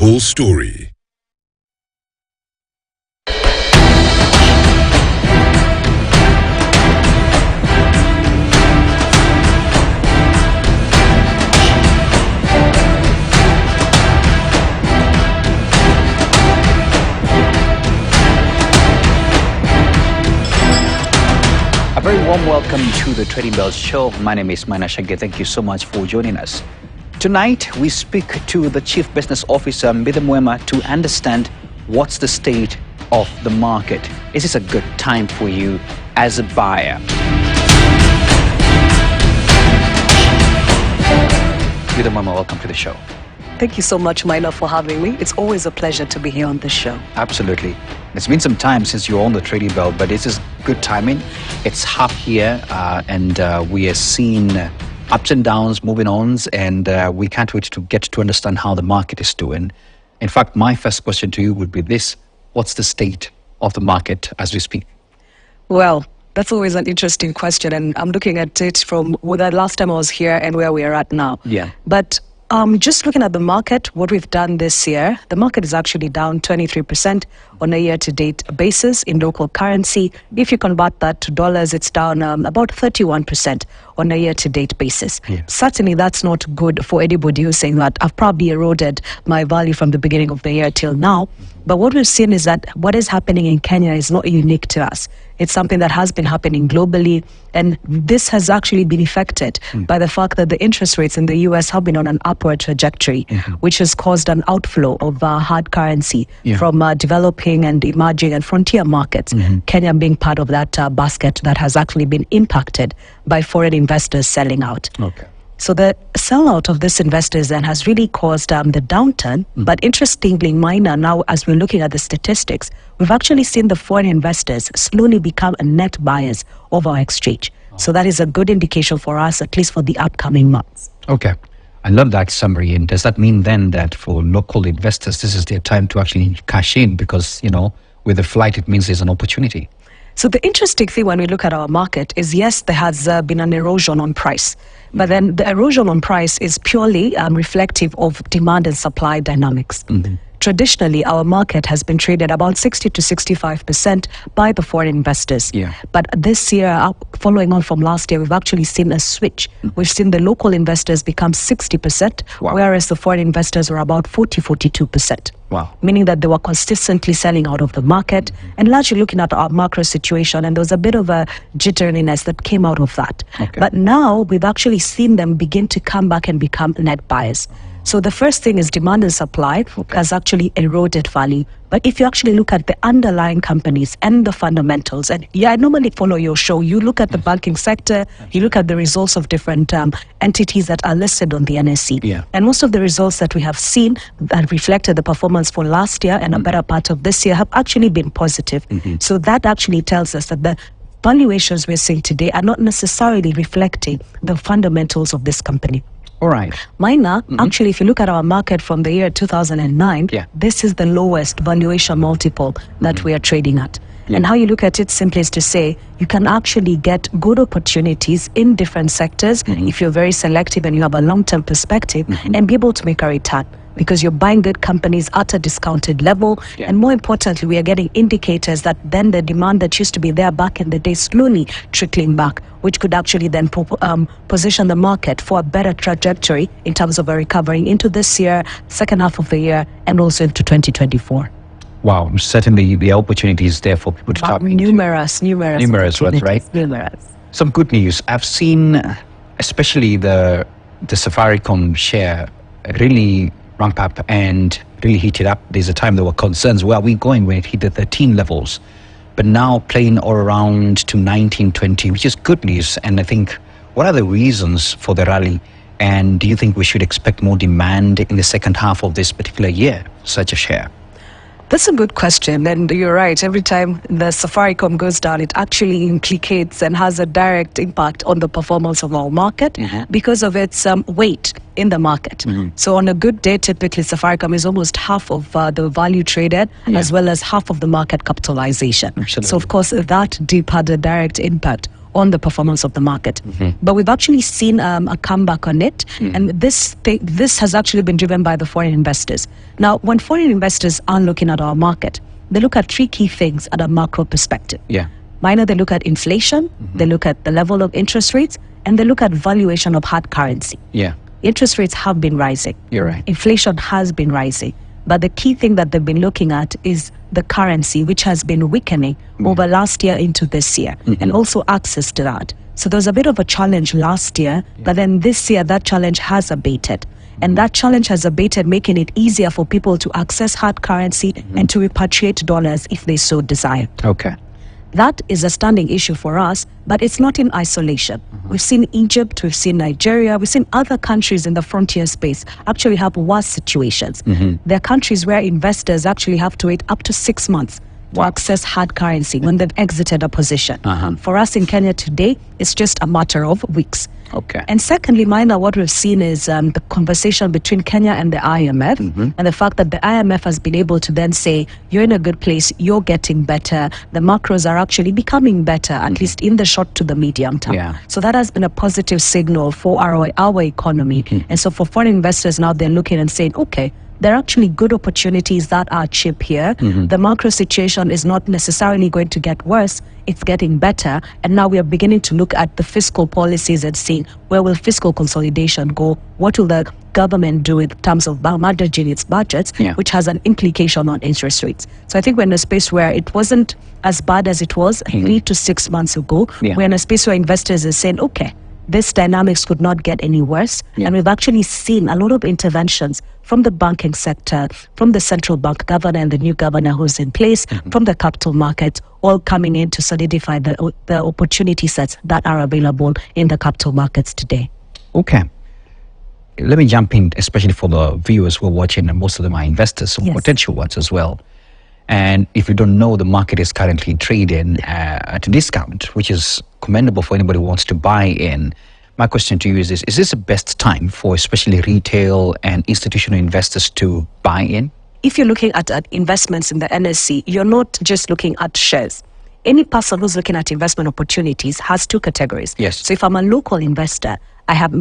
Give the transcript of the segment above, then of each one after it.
whole story. A very warm welcome to the Trading Bell Show. My name is Maina Chege. Thank you so much for joining us. Tonight, we speak to the Chief Business Officer, Mbithe Muema, to understand what's the state of the market. Is this a good time for you as a buyer? Mbithe Muema, welcome to the show. Thank you so much, Maina, for having me. It's always a pleasure to be here on this show. Absolutely. It's been some time since you're on the Trading Bell, but this is good timing. It's half year, and we are seeing ups and downs, moving on, and we can't wait to get to understand how the market is doing. In fact, my first question to you would be this: what's the state of the market as we speak? Well, that's always an interesting question, and I'm looking at it from the last time I was here and where we are at now. Yeah. But just looking at the market, what we've done this year, the market is actually down 23% on a year-to-date basis in local currency. If you convert that to dollars, it's down about 31% on a year-to-date basis. Yeah. Certainly, that's not good for anybody who's saying that I've probably eroded my value from the beginning of the year till now. But what we've seen is that what is happening in Kenya is not unique to us. It's something that has been happening globally, and this has actually been affected by the fact that the interest rates in the US have been on an upward trajectory, which has caused an outflow of hard currency from developing and emerging and frontier markets. Kenya being part of that basket that has actually been impacted by foreign investors selling out. Okay. So the sellout of these investors then has really caused the downturn. But interestingly, Maina, now as we're looking at the statistics, we've actually seen the foreign investors slowly become net buyers of our exchange. So that is a good indication for us, at least for the upcoming months. Okay. I love that summary. And does that mean then that for local investors, this is their time to actually cash in? Because, with the flight, it means there's an opportunity. So the interesting thing when we look at our market is, yes, there has been an erosion on price. But then the erosion on price is purely reflective of demand and supply dynamics. Traditionally, our market has been traded about 60 to 65% by the foreign investors. Yeah. But this year, following on from last year, we've actually seen a switch. We've seen the local investors become 60%, whereas the foreign investors were about 42%. Wow. Meaning that they were consistently selling out of the market and largely looking at our macro situation, and there was a bit of a jitteriness that came out of that. Okay. But now we've actually seen them begin to come back and become net buyers. So the first thing is demand and supply has actually eroded value. But if you actually look at the underlying companies and the fundamentals, and I normally follow your show, you look at the banking sector, you look at the results of different entities that are listed on the NSE. Yeah. And most of the results that we have seen that reflected the performance for last year and a better part of this year have actually been positive. So that actually tells us that the valuations we're seeing today are not necessarily reflecting the fundamentals of this company. All right. Maina, actually, if you look at our market from the year 2009, this is the lowest valuation multiple that we are trading at. And how you look at it simply is to say you can actually get good opportunities in different sectors if you're very selective and you have a long-term perspective and be able to make a return, because you're buying good companies at a discounted level. And more importantly, we are getting indicators that then the demand that used to be there back in the day slowly trickling back, which could actually then position the market for a better trajectory in terms of a recovery into this year, second half of the year, and also into 2024. Wow, certainly the opportunity is there for people to tap into. Numerous ones, right? Numerous. Some good news. I've seen, especially the Safaricom share really ramp up and really heated up. There's a time there were concerns, where are we going when it hit the 13 levels? But now playing all around to 19, 20, which is good news. And I think, what are the reasons for the rally? And do you think we should expect more demand in the second half of this particular year, such a share? That's a good question, and you're right. Every time the Safaricom goes down, it actually implicates and has a direct impact on the performance of our market because of its weight in the market. So on a good day, typically Safaricom is almost half of the value traded as well as half of the market capitalization. Absolutely. So of course that dip had a direct impact on the performance of the market. But we've actually seen a comeback on it, and this has actually been driven by the foreign investors. Now, when foreign investors are looking at our market, they look at three key things at a macro perspective. Minor, they look at inflation, they look at the level of interest rates, and they look at valuation of hard currency. Interest rates have been rising. You're right. Inflation has been rising. But the key thing that they've been looking at is the currency, which has been weakening over last year into this year, and also access to that. So there was a bit of a challenge last year, but then this year that challenge has abated. And that challenge has abated, making it easier for people to access hard currency and to repatriate dollars if they so desire. Okay. That is a standing issue for us, but it's not in isolation. We've seen Egypt, we've seen Nigeria, we've seen other countries in the frontier space actually have worse situations. There are countries where investors actually have to wait up to 6 months to access hard currency when they've exited a position. For us in Kenya today, it's just a matter of weeks. Okay. And secondly, Maina, what we've seen is the conversation between Kenya and the IMF, and the fact that the IMF has been able to then say, you're in a good place, you're getting better, the macros are actually becoming better, at least in the short to the medium term. So that has been a positive signal for our economy. And so for foreign investors now, they're looking and saying, okay, there are actually good opportunities that are cheap here. The macro situation is not necessarily going to get worse. It's getting better. And now we are beginning to look at the fiscal policies and seeing where will fiscal consolidation go? What will the government do in terms of managing its budgets, which has an implication on interest rates. So I think we're in a space where it wasn't as bad as it was 3 to 6 months ago. We're in a space where investors are saying, okay, this dynamics could not get any worse. And we've actually seen a lot of interventions from the banking sector, from the central bank governor and the new governor who's in place, from the capital markets, all coming in to solidify the opportunity sets that are available in the capital markets today. Okay. Let me jump in, especially for the viewers who are watching, and most of them are investors, some potential ones as well. And if you don't know, the market is currently trading at a discount, which is commendable for anybody who wants to buy in. My question to you is this the best time for especially retail and institutional investors to buy in? If you're looking at investments in the NSE, you're not just looking at shares. Any person who's looking at investment opportunities has two categories. So if I'm a local investor, I have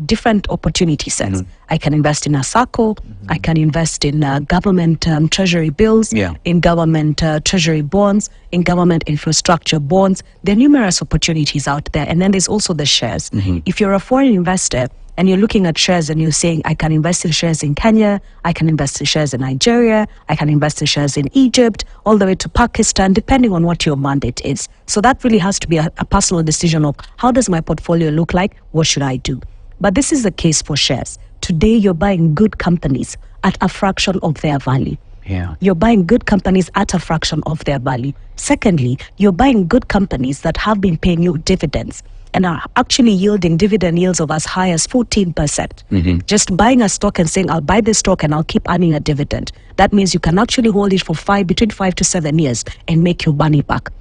different opportunity sets. I can invest in a SACCO, I can invest in government treasury bills, in government treasury bonds, in government infrastructure bonds. There are numerous opportunities out there. And then there's also the shares. If you're a foreign investor and you're looking at shares and you're saying, I can invest in shares in Kenya, I can invest in shares in Nigeria, I can invest in shares in Egypt, all the way to Pakistan, depending on what your mandate is. So that really has to be a personal decision of how does my portfolio look like? What should I do? But this is the case for shares. Today, you're buying good companies at a fraction of their value. You're buying good companies at a fraction of their value. Secondly, you're buying good companies that have been paying you dividends and are actually yielding dividend yields of as high as 14%. Just buying a stock and saying, I'll buy this stock and I'll keep earning a dividend. That means you can actually hold it for between 5 to 7 years and make your money back.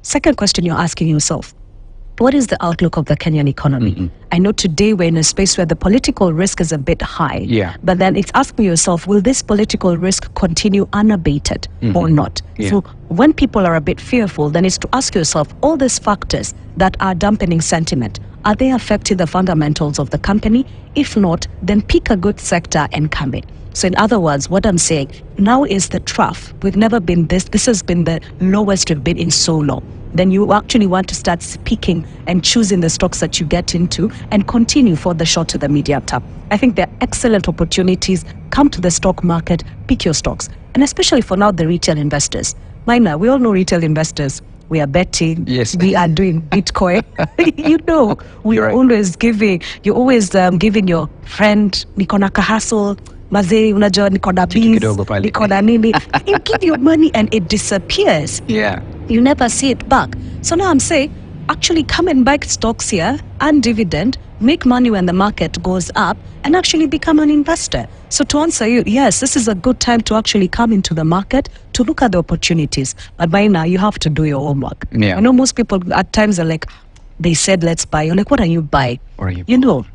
Second question you're asking yourself, what is the outlook of the Kenyan economy? I know today we're in a space where the political risk is a bit high, but then it's asking yourself, will this political risk continue unabated or not? So when people are a bit fearful, then it's to ask yourself, all these factors that are dampening sentiment, are they affecting the fundamentals of the company? If not, then pick a good sector and come in. So in other words, what I'm saying, now is the trough. We've never been this has been the lowest we've been in so long. Then you actually want to start picking and choosing the stocks that you get into and continue for the short to the medium term. I think there are excellent opportunities. Come to the stock market, pick your stocks. And especially for now, the retail investors. Maina, we all know retail investors. We are betting. We are doing Bitcoin. We are always giving. You're always giving your friend, Nikona Kahasel, Mazee, unajua Nikona beans, Nikona nini. You give your money and it disappears. You never see it back. So now I'm saying, actually come and buy stocks here, earn dividend, make money when the market goes up, and actually become an investor. So to answer you, yes, this is a good time to actually come into the market to look at the opportunities. But by now, you have to do your homework. I know most people at times are like, they said, let's buy. You're like, what are you buying? I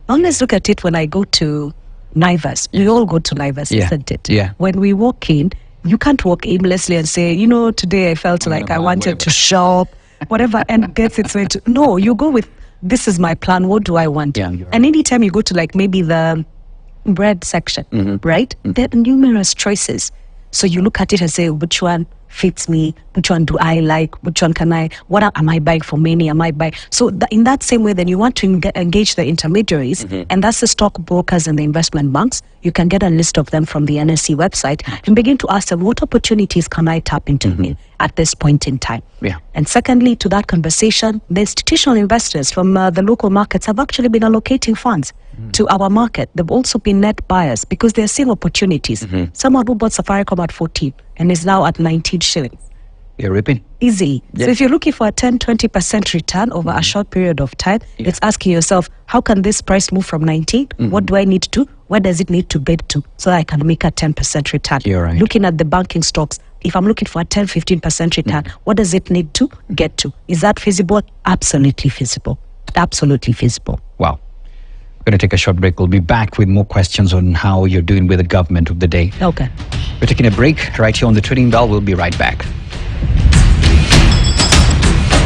always look at it when I go to Naivas. We all go to Naivas, isn't it? When we walk in, you can't walk aimlessly and say, today I felt like I wanted to shop. whatever end gets its way to. No, you go with, this is my plan, what do I want? Yeah, and anytime you go to like maybe the bread section, right? There are numerous choices. So you look at it and say, which one fits me? Which one do I like? Which one can I, what am I buying for many? Am I buying? So in that same way, then you want to engage the intermediaries, and that's the stockbrokers and the investment banks. You can get a list of them from the NSE website and begin to ask them, what opportunities can I tap into at this point in time? Yeah. And secondly, to that conversation, the institutional investors from the local markets have actually been allocating funds to our market. They've also been net buyers because they're seeing opportunities. Someone who bought Safaricom at 14 and is now at 19 shillings. You're ripping. Easy. Yep. So if you're looking for a 10-20% return over a short period of time, it's asking yourself, how can this price move from 19? What do I need to do? Where does it need to bid to so I can make a 10% return? You're right. Looking at the banking stocks, if I'm looking for a 10-15% return, what does it need to get to? Is that feasible? Absolutely feasible. Absolutely feasible. Wow. We're going to take a short break. We'll be back with more questions on how you're doing with the government of the day. Okay. We're taking a break right here on the Trading Bell. We'll be right back.